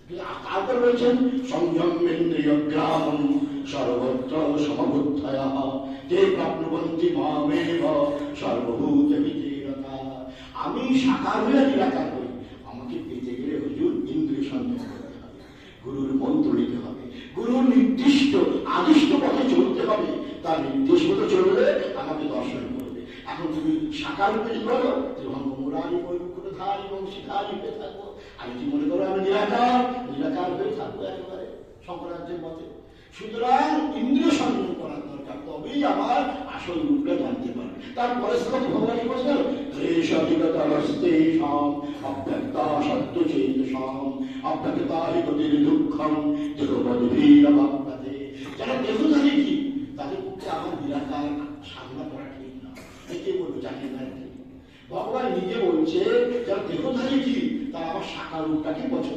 তারপর বলছেন সংযমেন্দ্রিয় গ্রামম সর্বত্র সমবুদ্ধয়া তে প্রাপ্নুবন্তি মামেব সর্বভূত বিতেরতা। আমি সাকার হয়ে নিরাকার হই, আমাকে পেতে গেলে হুজুর ইন্দ্রিয় সংযম করতে হবে, গুরুর মন্ত্র নিতে হবে, গুরুর নির্দিষ্ট আদিষ্ট পথে চলতে হবে, তার নির্দেশ মতো চললে আমাকে দর্শন করবে। এখন তুমি সাকার রূপে যদি বলো ত্রিভঙ্গ মুরারি বৈকুণ্ঠধারী এবং শিখারি হয়ে থাকবো, আমি যদি মনে করো আমি নিরাকার হয়ে থাকবো একেবারে শঙ্করাচার্যের মতে। সুতরাং ইন্দ্রিয় সংযম করার দরকার, তবেই আমার আসল রূপটা জানতে পারবে। তারপরে শ্রীমৎ ভগবান বলছেন ক্লেশাধিগতরস্তেষাম অব্যক্তা সত্যচেতসাম অব্যক্তা হি গতির দুঃখম দেহবদ্ভিরবাপ্যতে। যারা দেহধারী কি তাদের পক্ষে আমার নিরাকার সাধনা করা ঠিক না, একে বলবো জানেন না। ভগবান নিজে বলছে যারা দেহধারী কি তারা আমার সাকার রূপটাকে পছন্দ